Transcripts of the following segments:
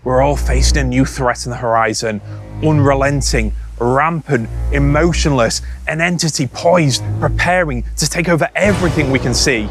we're all facing a new threat on the horizon, unrelenting, rampant, emotionless, an entity poised, preparing to take over everything we can see.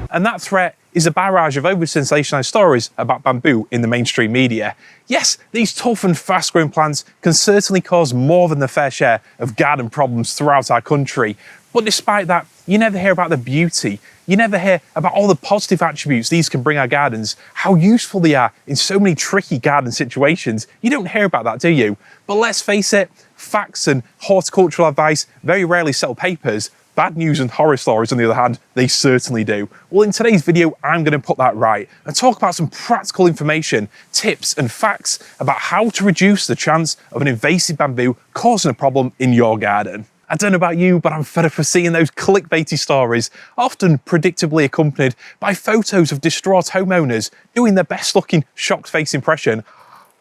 And that threat is a barrage of over-sensationalized stories about bamboo in the mainstream media. Yes, these tough and fast-growing plants can certainly cause more than their fair share of garden problems throughout our country. But despite that, you never hear about the beauty. You never hear about all the positive attributes these can bring our gardens, how useful they are in so many tricky garden situations. You don't hear about that, do you? But let's face it, facts and horticultural advice very rarely sell papers. Bad news and horror stories, on the other hand, they certainly do. Well, in today's video, I'm going to put that right and talk about some practical information, tips and facts about how to reduce the chance of an invasive bamboo causing a problem in your garden. I don't know about you, but I'm fed up of seeing those clickbaity stories, often predictably accompanied by photos of distraught homeowners doing their best looking shocked face impression,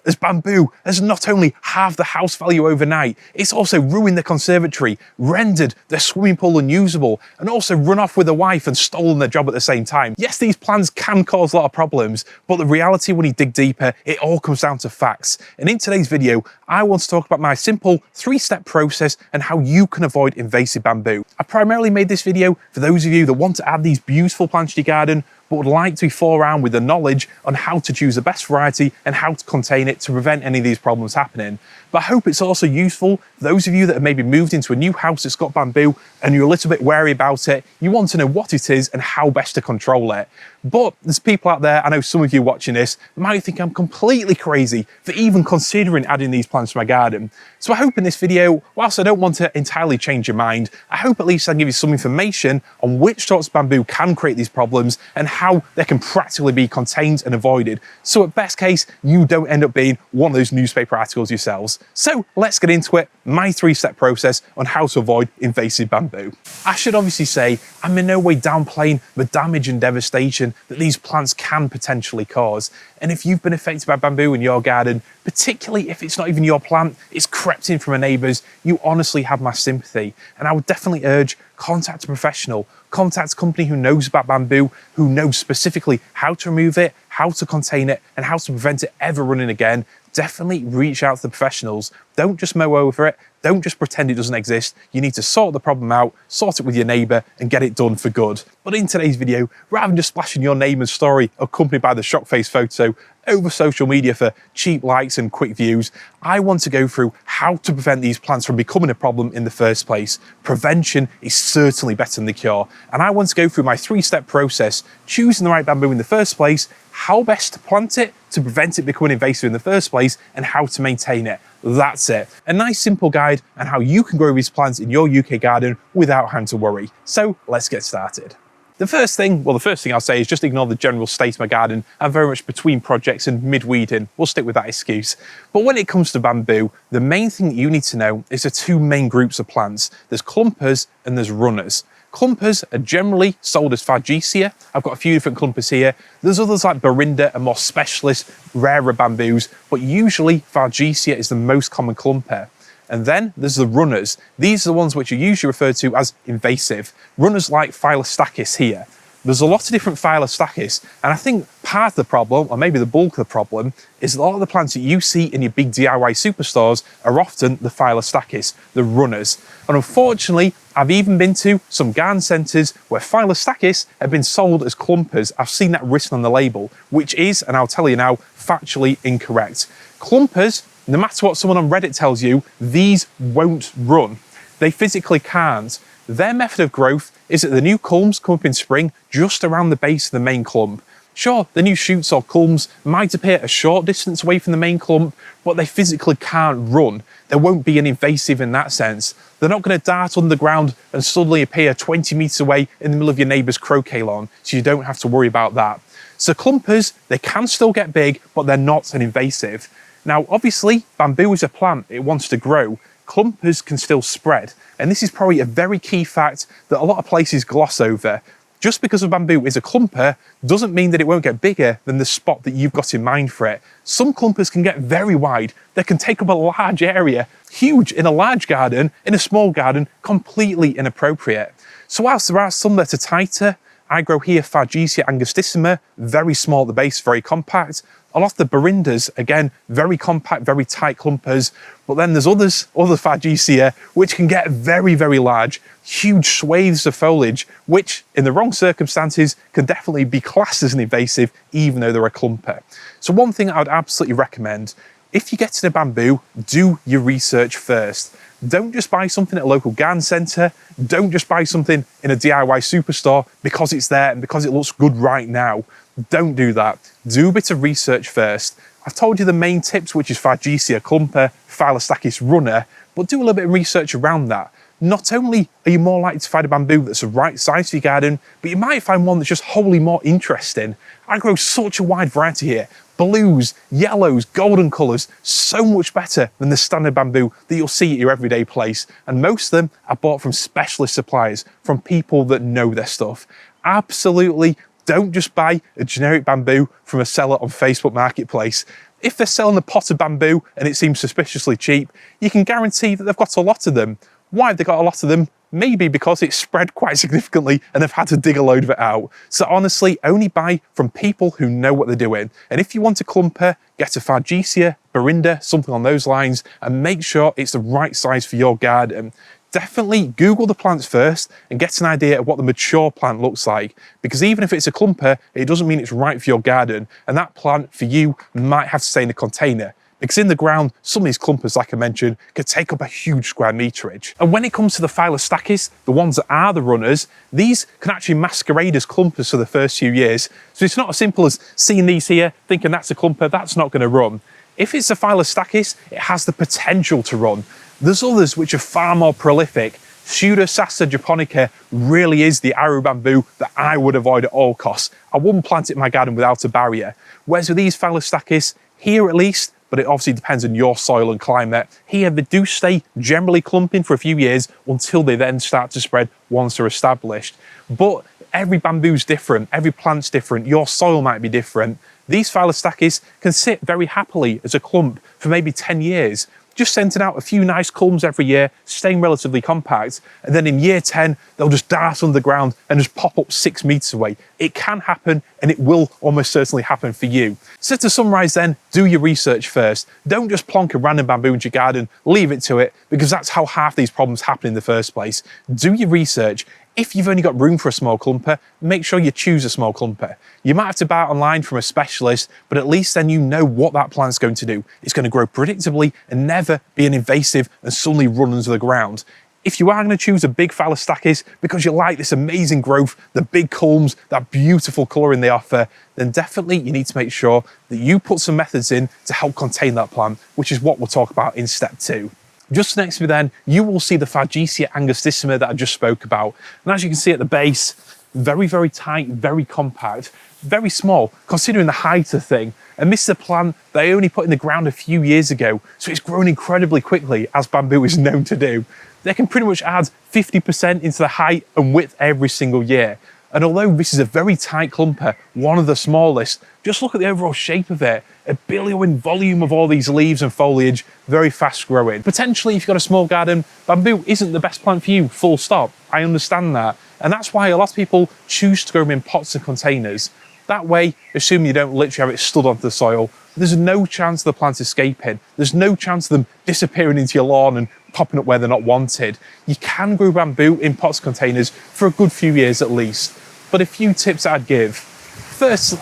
as bamboo has not only halved the house value overnight, it's also ruined the conservatory, rendered their swimming pool unusable, and also run off with a wife and stolen their job at the same time. Yes, these plans can cause a lot of problems, but the reality when you dig deeper, it all comes down to facts. And in today's video, I want to talk about my simple 3-step process and how you can avoid invasive bamboo. I primarily made this video for those of you that want to add these beautiful plants to your garden, but would like to be forearmed with the knowledge on how to choose the best variety and how to contain it to prevent any of these problems happening. But I hope it's also useful for those of you that have maybe moved into a new house that's got bamboo and you're a little bit wary about it. You want to know what it is and how best to control it. But there's people out there, I know some of you watching this, might think I'm completely crazy for even considering adding these plants to my garden. So I hope in this video, whilst I don't want to entirely change your mind, I hope at least I can give you some information on which sorts of bamboo can create these problems and how they can practically be contained and avoided. So at best case, you don't end up being one of those newspaper articles yourselves. So let's get into it, my 3-step process on how to avoid invasive bamboo. I should obviously say, I'm in no way downplaying the damage and devastation that these plants can potentially cause. And if you've been affected by bamboo in your garden, particularly if it's not even your plant, it's crept in from a neighbour's, you honestly have my sympathy. And I would definitely urge, contact a professional, contact a company who knows about bamboo, who knows specifically how to remove it, how to contain it, and how to prevent it ever running again. Definitely reach out to the professionals. Don't just mow over it. Don't just pretend it doesn't exist. You need to sort the problem out, sort it with your neighbour, and get it done for good. But in today's video, rather than just splashing your name and story accompanied by the shock face photo over social media for cheap likes and quick views, I want to go through how to prevent these plants from becoming a problem in the first place. Prevention is certainly better than the cure. And I want to go through my 3-step process, choosing the right bamboo in the first place, how best to plant it to prevent it becoming invasive in the first place, and how to maintain it. That's it. A nice simple guide on how you can grow these plants in your UK garden without having to worry. So let's get started. The first thing I'll say is just ignore the general state of my garden. I'm very much between projects and mid-weeding. We'll stick with that excuse. But when it comes to bamboo, the main thing that you need to know is the 2 main groups of plants. There's clumpers and there's runners. Clumpers are generally sold as Fargesia. I've got a few different clumpers here. There's others like Barinda and more specialist, rarer bamboos, but usually Fargesia is the most common clumper. And then there's the runners. These are the ones which are usually referred to as invasive. Runners like Phyllostachys here. There's a lot of different Phyllostachys, and I think part of the problem, or maybe the bulk of the problem, is that a lot of the plants that you see in your big DIY superstores are often the Phyllostachys, the runners. And unfortunately, I've even been to some garden centres where Phyllostachys have been sold as clumpers. I've seen that written on the label, which is, and I'll tell you now, factually incorrect. Clumpers, no matter what someone on Reddit tells you, these won't run. They physically can't. Their method of growth is that the new culms come up in spring just around the base of the main clump. Sure, the new shoots or culms might appear a short distance away from the main clump, but they physically can't run. There won't be an invasive in that sense. They're not going to dart underground and suddenly appear 20 metres away in the middle of your neighbour's croquet lawn, so you don't have to worry about that. So clumpers, they can still get big, but they're not an invasive. Now, obviously, bamboo is a plant, it wants to grow. Clumpers can still spread. And this is probably a very key fact that a lot of places gloss over. Just because a bamboo is a clumper doesn't mean that it won't get bigger than the spot that you've got in mind for it. Some clumpers can get very wide. They can take up a large area, huge in a large garden, in a small garden, completely inappropriate. So whilst there are some that are tighter, I grow here Fargesia angustissima, very small at the base, very compact. A lot of the Barindas, again, very compact, very tight clumpers. But then there's other Fargesia, which can get very, very large, huge swathes of foliage, which in the wrong circumstances can definitely be classed as an invasive, even though they're a clumper. So one thing I would absolutely recommend, if you get to the bamboo, do your research first. Don't just buy something at a local garden centre. Don't just buy something in a DIY superstore because it's there and because it looks good right now. Don't do that. Do a bit of research first. I've told you the main tips, which is Fargesia clumper, Phyllostachys runner, but do a little bit of research around that. Not only are you more likely to find a bamboo that's the right size for your garden, but you might find one that's just wholly more interesting. I grow such a wide variety here. Blues, yellows, golden colours, so much better than the standard bamboo that you'll see at your everyday place. And most of them are bought from specialist suppliers, from people that know their stuff. Absolutely don't just buy a generic bamboo from a seller on Facebook Marketplace. If they're selling a pot of bamboo and it seems suspiciously cheap, you can guarantee that they've got a lot of them. Why have they got a lot of them? Maybe because it's spread quite significantly and they've had to dig a load of it out. So honestly, only buy from people who know what they're doing. And if you want a clumper, get a Fargesia, Barinda, something on those lines, and make sure it's the right size for your garden. Definitely Google the plants first and get an idea of what the mature plant looks like, because even if it's a clumper, it doesn't mean it's right for your garden, and that plant for you might have to stay in a container. Because in the ground, some of these clumpers, like I mentioned, could take up a huge square meterage. And when it comes to the Phyllostachys, the ones that are the runners, these can actually masquerade as clumpers for the first few years. So it's not as simple as seeing these here, thinking that's a clumper, that's not going to run. If it's a Phyllostachys, it has the potential to run. There's others which are far more prolific. Pseudosassa japonica really is the arrow bamboo that I would avoid at all costs. I wouldn't plant it in my garden without a barrier. Whereas with these Phyllostachys, here at least, but it obviously depends on your soil and climate, here they do stay generally clumping for a few years until they then start to spread once they're established. But every bamboo's different, every plant's different, your soil might be different. These Phyllostachys can sit very happily as a clump for maybe 10 years, just sending out a few nice culms every year, staying relatively compact, and then in year 10, they'll just dart underground and just pop up 6 meters away. It can happen, and it will almost certainly happen for you. So to summarize then, do your research first. Don't just plonk a random bamboo into your garden, leave it to it, because that's how half these problems happen in the first place. Do your research. If you've only got room for a small clumper, make sure you choose a small clumper. You might have to buy it online from a specialist, but at least then you know what that plant's going to do. It's going to grow predictably and never be an invasive and suddenly run into the ground. If you are going to choose a big Phyllostachys because you like this amazing growth, the big culms, that beautiful colouring they offer, then definitely you need to make sure that you put some methods in to help contain that plant, which is what we'll talk about in step 2. Just next to me then, you will see the Fargesia angustissima that I just spoke about. And as you can see at the base, very, very tight, very compact, very small, considering the height of the thing. And this is a plant they only put in the ground a few years ago, so it's grown incredibly quickly, as bamboo is known to do. They can pretty much add 50% into the height and width every single year. And although this is a very tight clumper, one of the smallest, just look at the overall shape of it. A billowing volume of all these leaves and foliage, very fast growing. Potentially, if you've got a small garden, bamboo isn't the best plant for you, full stop. I understand that. And that's why a lot of people choose to grow them in pots and containers. That way, assuming you don't literally have it stood onto the soil, there's no chance of the plants escaping. There's no chance of them disappearing into your lawn and popping up where they're not wanted. You can grow bamboo in pots and containers for a good few years at least. But a few tips I'd give. First,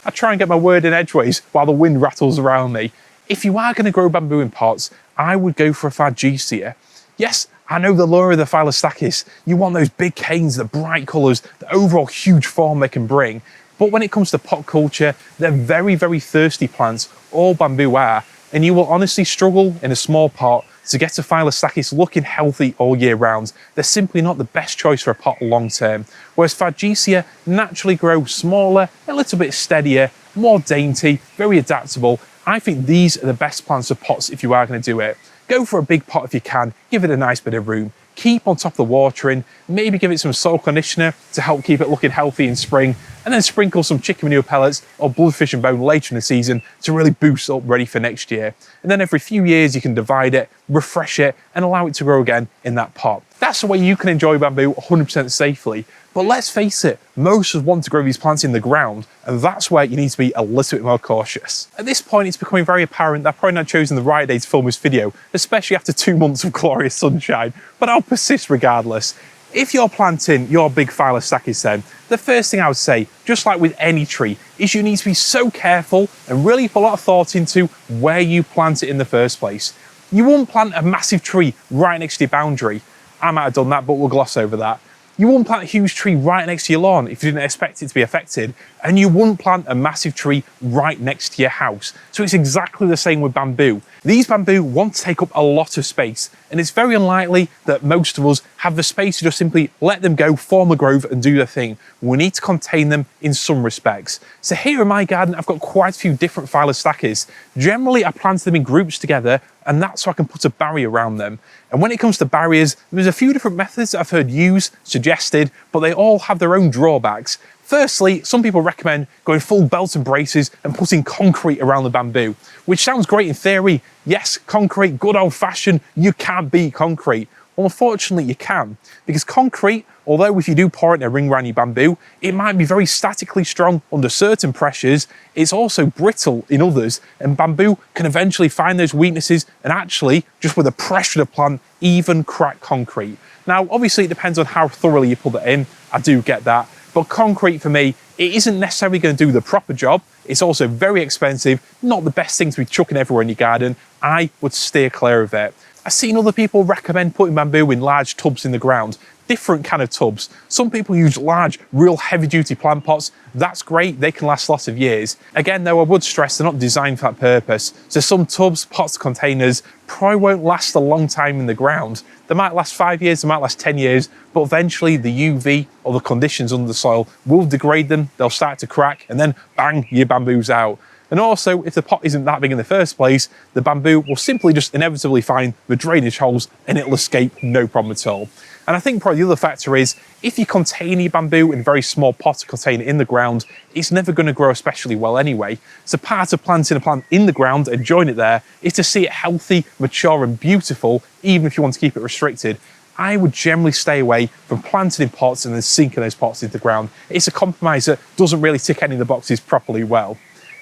I try and get my word in edgeways while the wind rattles around me. If you are going to grow bamboo in pots, I would go for a Fargesia. Yes, I know the lure of the Phyllostachys. You want those big canes, the bright colours, the overall huge form they can bring. But when it comes to pot culture, they're very, very thirsty plants. All bamboo are. And you will honestly struggle in a small pot to get a Phyllostachys looking healthy all year round. They're simply not the best choice for a pot long term. Whereas Fargesia naturally grow smaller, a little bit steadier, more dainty, very adaptable. I think these are the best plants for pots if you are going to do it. Go for a big pot if you can, give it a nice bit of room. Keep on top of the watering, maybe give it some soil conditioner to help keep it looking healthy in spring, and then sprinkle some chicken manure pellets or bloodfish and bone later in the season to really boost up ready for next year. And then every few years you can divide it, refresh it, and allow it to grow again in that pot. That's the way you can enjoy bamboo 100% safely. But let's face it, most of us want to grow these plants in the ground, and that's where you need to be a little bit more cautious. At this point, it's becoming very apparent that I've probably not chosen the right day to film this video, especially after 2 months of glorious sunshine, but I'll persist regardless. If you're planting your big Phyllostachys then, the first thing I would say, just like with any tree, is you need to be so careful and really put a lot of thought into where you plant it in the first place. You won't plant a massive tree right next to your boundary. I might have done that, but we'll gloss over that. You wouldn't plant a huge tree right next to your lawn if you didn't expect it to be affected, and you wouldn't plant a massive tree right next to your house. So it's exactly the same with bamboo. These bamboo want to take up a lot of space, and it's very unlikely that most of us have the space to just simply let them go, form a grove and do their thing. We need to contain them in some respects. So here in my garden, I've got quite a few different Phyllostachys. Generally, I plant them in groups together, and that's so I can put a barrier around them. And when it comes to barriers, there's a few different methods that I've heard used, suggested, but they all have their own drawbacks. Firstly, some people recommend going full belt and braces and putting concrete around the bamboo, which sounds great in theory. Yes, concrete, good old fashioned, you can't beat concrete. Well, unfortunately you can, because concrete, although if you do pour it in a ring around your bamboo, it might be very statically strong under certain pressures, it's also brittle in others, and bamboo can eventually find those weaknesses and actually, just with the pressure of the plant, even crack concrete. Now, obviously it depends on how thoroughly you put it in, I do get that, but concrete for me, it isn't necessarily going to do the proper job. It's also very expensive, not the best thing to be chucking everywhere in your garden. I would steer clear of it. I've seen other people recommend putting bamboo in large tubs in the ground, different kind of tubs. Some people use large, real heavy-duty plant pots. That's great, they can last lots of years. Again, though, I would stress they're not designed for that purpose. So some tubs, pots, containers probably won't last a long time in the ground. They might last 5 years, they might last 10 years, but eventually the UV or the conditions under the soil will degrade them, they'll start to crack, and then bang, your bamboo's out. And also, if the pot isn't that big in the first place, the bamboo will simply just inevitably find the drainage holes and it'll escape no problem at all. And I think probably the other factor is, if you contain your bamboo in a very small pot or container in the ground, it's never going to grow especially well anyway. So part of planting a plant in the ground and enjoying it there is to see it healthy, mature and beautiful, even if you want to keep it restricted. I would generally stay away from planting in pots and then sinking those pots into the ground. It's a compromise that doesn't really tick any of the boxes properly well.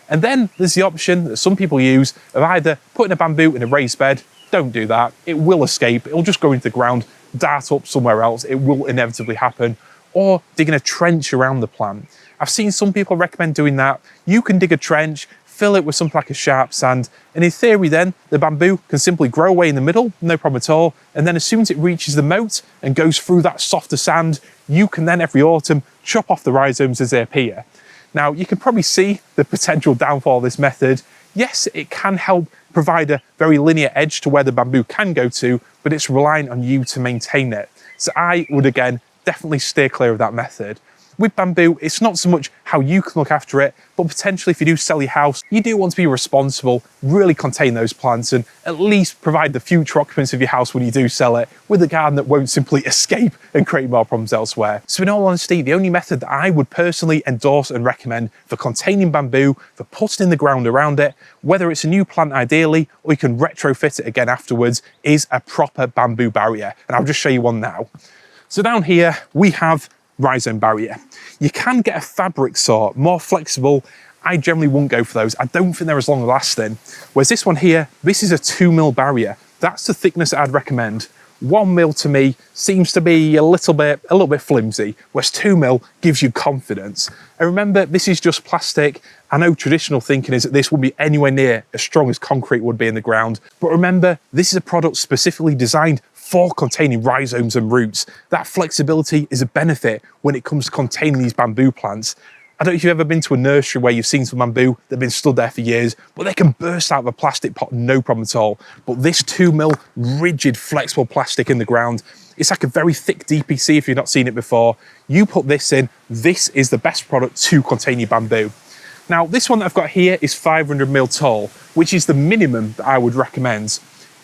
And then there's the option that some people use of either putting a bamboo in a raised bed. Don't do that. It will escape. It'll just go into the ground, dart up somewhere else. It will inevitably happen. Or digging a trench around the plant. I've seen some people recommend doing that. You can dig a trench, fill it with something like a sharp sand, and in theory then, the bamboo can simply grow away in the middle, no problem at all. And then as soon as it reaches the moat and goes through that softer sand, you can then every autumn chop off the rhizomes as they appear. Now, you can probably see the potential downfall of this method. Yes, it can help provide a very linear edge to where the bamboo can go to, but it's relying on you to maintain it. So I would, again, definitely steer clear of that method. With bamboo, it's not so much how you can look after it, but potentially if you do sell your house, you do want to be responsible, really contain those plants and at least provide the future occupants of your house when you do sell it with a garden that won't simply escape and create more problems elsewhere. So in all honesty, the only method that I would personally endorse and recommend for containing bamboo, for putting in the ground around it, whether it's a new plant ideally, or you can retrofit it again afterwards, is a proper bamboo barrier. And I'll just show you one now. So down here, we have rhizome barrier. You can get a fabric sort, more flexible. I generally wouldn't go for those. I don't think they're as long lasting. Whereas this one here, this is a 2mm barrier. That's the thickness I'd recommend. 1mm to me seems to be a little bit flimsy, whereas 2mm gives you confidence. And remember, this is just plastic. I know traditional thinking is that this will be anywhere near as strong as concrete would be in the ground. But remember, this is a product specifically designed for containing rhizomes and roots. That flexibility is a benefit when it comes to containing these bamboo plants. I don't know if you've ever been to a nursery where you've seen some bamboo that have been stood there for years, but they can burst out of a plastic pot, no problem at all. But this 2mm rigid, flexible plastic in the ground, it's like a very thick DPC if you've not seen it before. You put this in, this is the best product to contain your bamboo. Now, this one that I've got here is 500mm tall, which is the minimum that I would recommend.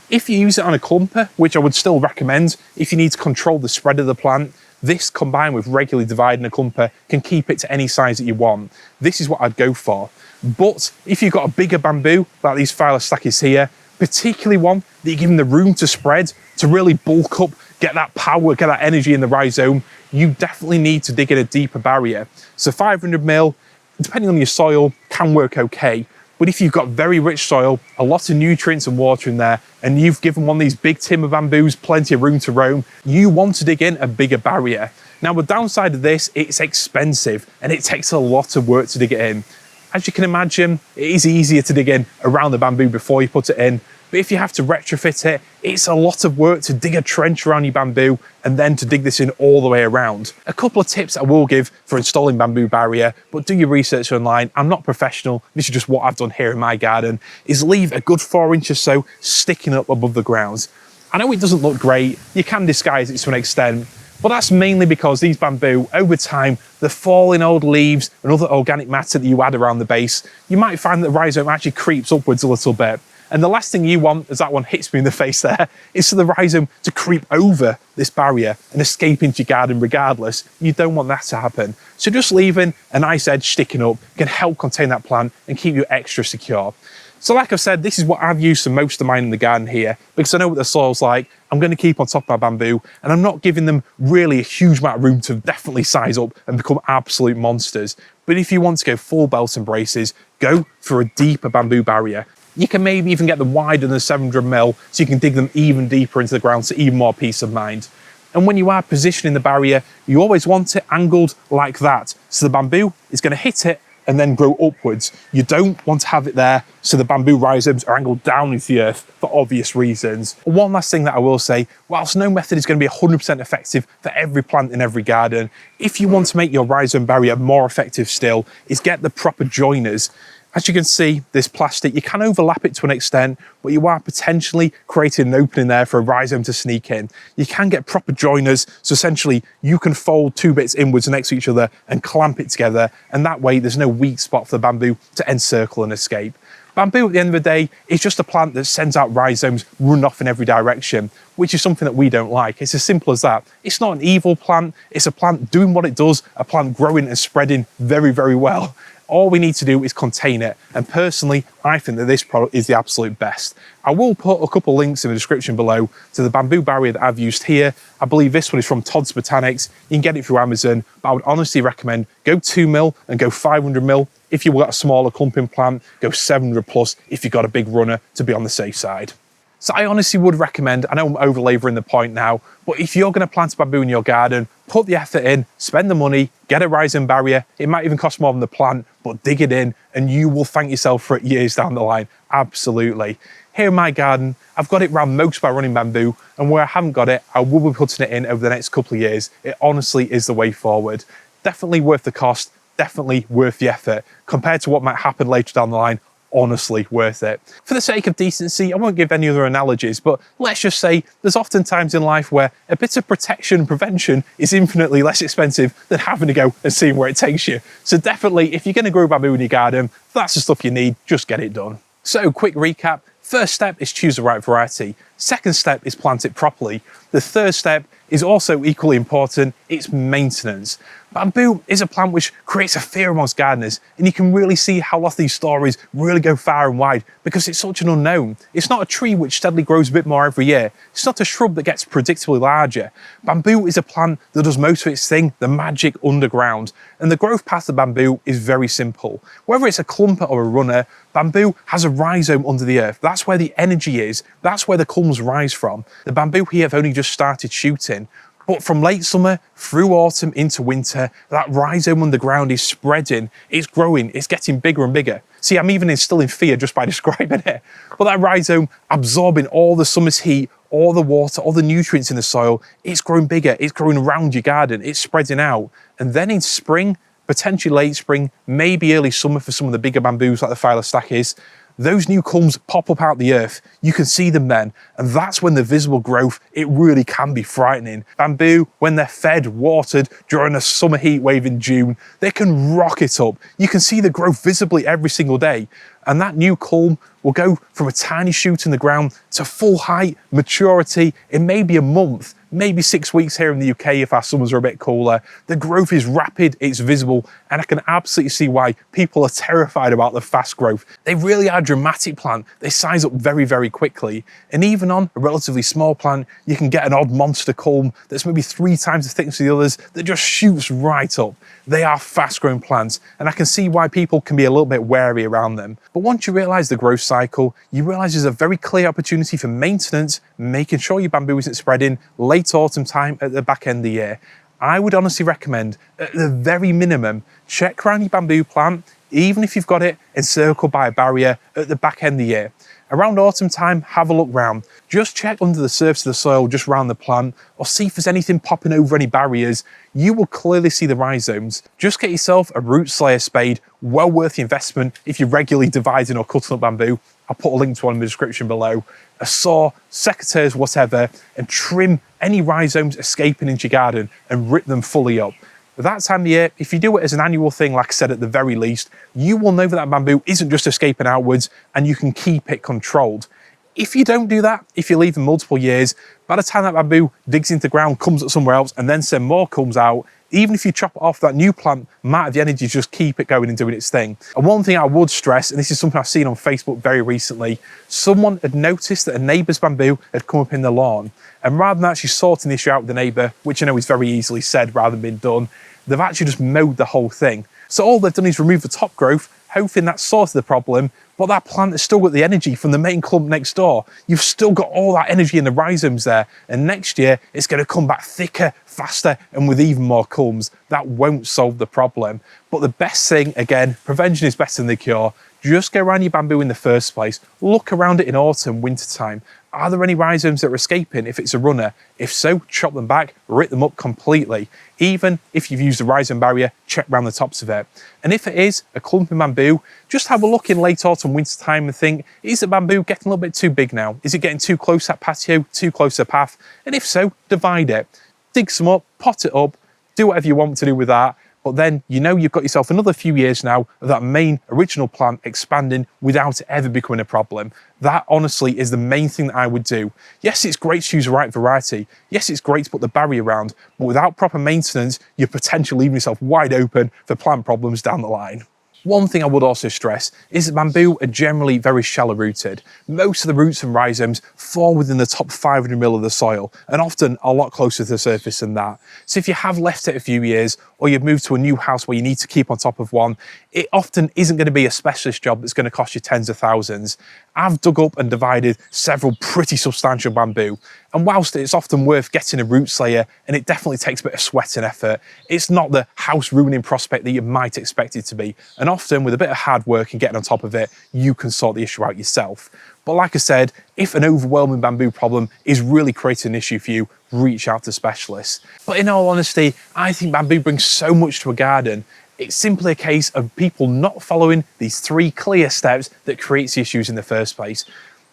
If you use it on a clumper, which I would still recommend, if you need to control the spread of the plant, this combined with regularly dividing a clumper can keep it to any size that you want. This is what I'd go for. But if you've got a bigger bamboo, like these Phyllostachys here, particularly one that you give them the room to spread, to really bulk up, get that power, get that energy in the rhizome, you definitely need to dig in a deeper barrier. So 500 mil, depending on your soil, can work okay. But if you've got very rich soil, a lot of nutrients and water in there, and you've given one of these big timber bamboos plenty of room to roam, you want to dig in a bigger barrier. Now, the downside of this, it's expensive and it takes a lot of work to dig it in. As you can imagine, it is easier to dig in around the bamboo before you put it in. But if you have to retrofit it, it's a lot of work to dig a trench around your bamboo and then to dig this in all the way around. A couple of tips I will give for installing bamboo barrier, but do your research online. I'm not professional, this is just what I've done here in my garden, is leave a good 4 inches or so sticking up above the ground. I know it doesn't look great, you can disguise it to an extent, but that's mainly because these bamboo, over time, the falling old leaves and other organic matter that you add around the base, you might find that the rhizome actually creeps upwards a little bit. And the last thing you want, as that one hits me in the face there, is for the rhizome to creep over this barrier and escape into your garden regardless. You don't want that to happen. So just leaving a nice edge sticking up can help contain that plant and keep you extra secure. So like I've said, this is what I've used for most of mine in the garden here, because I know what the soil's like. I'm going to keep on top of my bamboo, and I'm not giving them really a huge amount of room to definitely size up and become absolute monsters. But if you want to go full belt and braces, go for a deeper bamboo barrier. You can maybe even get them wider than 700 mil, so you can dig them even deeper into the ground, so even more peace of mind. And when you are positioning the barrier, you always want it angled like that. So the bamboo is going to hit it and then grow upwards. You don't want to have it there so the bamboo rhizomes are angled down into the earth for obvious reasons. One last thing that I will say, whilst no method is going to be 100% effective for every plant in every garden, if you want to make your rhizome barrier more effective still, is get the proper joiners. As you can see, this plastic, you can overlap it to an extent, but you are potentially creating an opening there for a rhizome to sneak in. You can get proper joiners, so essentially you can fold two bits inwards next to each other and clamp it together, and that way there's no weak spot for the bamboo to encircle and escape. Bamboo, at the end of the day, is just a plant that sends out rhizomes run off in every direction, which is something that we don't like. It's as simple as that. It's not an evil plant, it's a plant doing what it does, a plant growing and spreading very, very well. All we need to do is contain it, and personally, I think that this product is the absolute best. I will put a couple links in the description below to the bamboo barrier that I've used here. I believe this one is from Todd's Botanics. You can get it through Amazon, but I would honestly recommend go 2 mil and go 500 mil. If you've got a smaller clumping plant, go 700 plus if you've got a big runner to be on the safe side. So I honestly would recommend, I know I'm over-labouring the point now, but if you're going to plant a bamboo in your garden, put the effort in, spend the money, get a rhizome barrier. It might even cost more than the plant, but dig it in and you will thank yourself for it years down the line. Absolutely. Here in my garden, I've got it around most by running bamboo, and where I haven't got it, I will be putting it in over the next couple of years. It honestly is the way forward. Definitely worth the cost, definitely worth the effort. Compared to what might happen later down the line, honestly worth it. For the sake of decency, I won't give any other analogies, but let's just say there's often times in life where a bit of protection and prevention is infinitely less expensive than having to go and seeing where it takes you. So definitely, if you're going to grow bamboo in your garden, that's the stuff you need, just get it done. So quick recap. First step is choose the right variety. Second step is plant it properly. The third step is also equally important, it's maintenance. Bamboo is a plant which creates a fear amongst gardeners, and you can really see how a lot of these stories really go far and wide because it's such an unknown. It's not a tree which steadily grows a bit more every year. It's not a shrub that gets predictably larger. Bamboo is a plant that does most of its thing, the magic underground, and the growth path of bamboo is very simple. Whether it's a clumper or a runner, bamboo has a rhizome under the earth. That's where the energy is. That's where the culms rise from. The bamboo here have only just started shooting. But from late summer through autumn into winter, that rhizome underground is spreading, it's growing, it's getting bigger and bigger. See, I'm even still in fear just by describing it. But that rhizome absorbing all the summer's heat, all the water, all the nutrients in the soil, it's growing bigger, it's growing around your garden, it's spreading out. And then in spring, potentially late spring, maybe early summer for some of the bigger bamboos like the Phyllostachys, those new culms pop up out the earth. You can see them then, and that's when the visible growth, it really can be frightening. Bamboo, when they're fed, watered during a summer heat wave in June, they can rocket up. You can see the growth visibly every single day, and that new culm will go from a tiny shoot in the ground to full height, maturity in maybe a month, maybe 6 weeks here in the UK if our summers are a bit cooler. The growth is rapid, it's visible, and I can absolutely see why people are terrified about the fast growth. They really are a dramatic plant. They size up very, very quickly. And even on a relatively small plant, you can get an odd monster culm that's maybe 3 times the thickness of the others that just shoots right up. They are fast growing plants, and I can see why people can be a little bit wary around them. But once you realise the growth cycle, you realise there's a very clear opportunity for maintenance, making sure your bamboo isn't spreading late autumn time at the back end of the year. I would honestly recommend, at the very minimum, check around your bamboo plant, even if you've got it encircled by a barrier at the back end of the year. Around autumn time, have a look round. Just check under the surface of the soil just around the plant, or see if there's anything popping over any barriers. You will clearly see the rhizomes. Just get yourself a root slayer spade, well worth the investment if you're regularly dividing or cutting up bamboo. I'll put a link to one in the description below. A saw, secateurs, whatever, and trim any rhizomes escaping into your garden and rip them fully up. At that time of year, if you do it as an annual thing, like I said, at the very least, you will know that that bamboo isn't just escaping outwards and you can keep it controlled. If you don't do that, if you leave them multiple years, by the time that bamboo digs into the ground, comes up somewhere else, and then some more comes out, even if you chop it off, that new plant might have the energy to just keep it going and doing its thing. And one thing I would stress, and this is something I've seen on Facebook very recently, someone had noticed that a neighbour's bamboo had come up in the lawn. And rather than actually sorting the issue out with the neighbour, which I know is very easily said rather than being done, they've actually just mowed the whole thing. So all they've done is remove the top growth, hoping that sorted the problem, but that plant has still got the energy from the main clump next door. You've still got all that energy in the rhizomes there, and next year it's going to come back thicker, faster, and with even more culms. That won't solve the problem. But the best thing, again, prevention is better than the cure. Just go around your bamboo in the first place. Look around it in autumn, winter time. Are there any rhizomes that are escaping if it's a runner? If so, chop them back, rip them up completely. Even if you've used a rhizome barrier, check around the tops of it. And if it is a clumping bamboo, just have a look in late autumn, winter time and think, is the bamboo getting a little bit too big now? Is it getting too close to that patio, too close to the path? And if so, divide it. Dig some up, pot it up, do whatever you want to do with that. But then you know you've got yourself another few years now of that main original plant expanding without it ever becoming a problem. That honestly is the main thing that I would do. Yes, it's great to choose the right variety. Yes, it's great to put the barrier around, but without proper maintenance, you're potentially leaving yourself wide open for plant problems down the line. One thing I would also stress is that bamboo are generally very shallow rooted. Most of the roots and rhizomes fall within the top 500 mil of the soil, and often a lot closer to the surface than that. So if you have left it a few years, or you've moved to a new house where you need to keep on top of one, it often isn't going to be a specialist job that's going to cost you tens of thousands. I've dug up and divided several pretty substantial bamboo, and whilst it's often worth getting a root slayer, and it definitely takes a bit of sweat and effort, it's not the house ruining prospect that you might expect it to be. And often with a bit of hard work and getting on top of it, you can sort the issue out yourself. But like I said, if an overwhelming bamboo problem is really creating an issue for you, reach out to specialists. But in all honesty, I think bamboo brings so much to a garden. It's simply a case of people not following these 3 clear steps that creates the issues in the first place.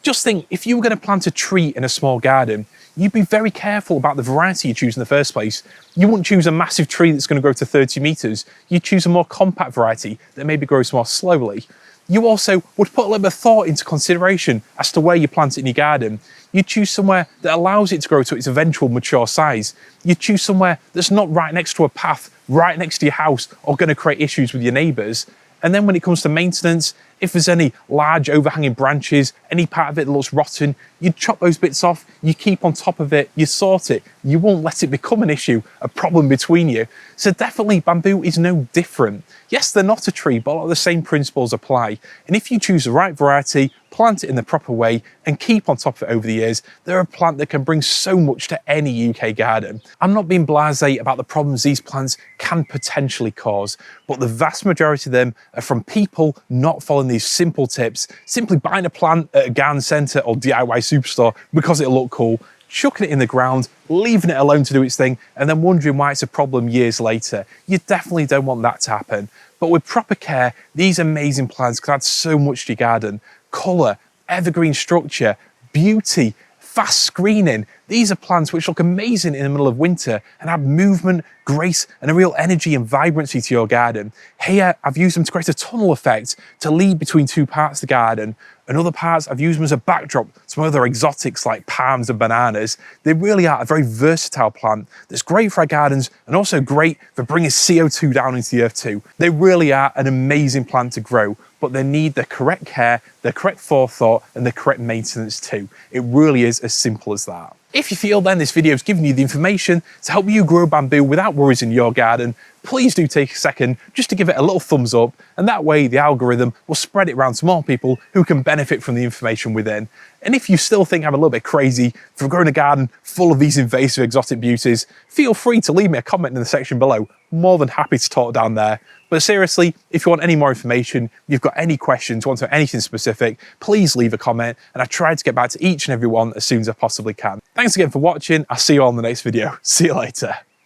Just think, if you were going to plant a tree in a small garden, you'd be very careful about the variety you choose in the first place. You wouldn't choose a massive tree that's going to grow to 30 meters. You'd choose a more compact variety that maybe grows more slowly. You also would put a little bit of thought into consideration as to where you plant it in your garden. You'd choose somewhere that allows it to grow to its eventual mature size. You'd choose somewhere that's not right next to a path, right next to your house, or going to create issues with your neighbours. And then when it comes to maintenance, if there's any large overhanging branches, any part of it that looks rotten, you chop those bits off, you keep on top of it, you sort it. You won't let it become an issue, a problem between you. So definitely bamboo is no different. Yes, they're not a tree, but a lot of the same principles apply. And if you choose the right variety, plant it in the proper way, and keep on top of it over the years, they're a plant that can bring so much to any UK garden. I'm not being blasé about the problems these plants can potentially cause, but the vast majority of them are from people not following these simple tips, simply buying a plant at a garden centre or DIY superstore because it'll look cool, chucking it in the ground, leaving it alone to do its thing, and then wondering why it's a problem years later. You definitely don't want that to happen. But with proper care, these amazing plants can add so much to your garden. Colour, evergreen structure, beauty, fast screening. These are plants which look amazing in the middle of winter and add movement, grace, and a real energy and vibrancy to your garden. Here, I've used them to create a tunnel effect to lead between two parts of the garden. And other parts, I've used them as a backdrop to some other exotics like palms and bananas. They really are a very versatile plant that's great for our gardens and also great for bringing CO2 down into the earth too. They really are an amazing plant to grow, but they need the correct care, the correct forethought, and the correct maintenance too. It really is as simple as that. If you feel then this video has given you the information to help you grow bamboo without worries in your garden, please do take a second just to give it a little thumbs up, and that way the algorithm will spread it around to more people who can benefit from the information within. And if you still think I'm a little bit crazy for growing a garden full of these invasive exotic beauties, feel free to leave me a comment in the section below. More than happy to talk down there. But seriously, if you want any more information, you've got any questions, want to know anything specific, please leave a comment, and I try to get back to each and every one as soon as I possibly can. Thanks again for watching. I'll see you all in the next video. See you later.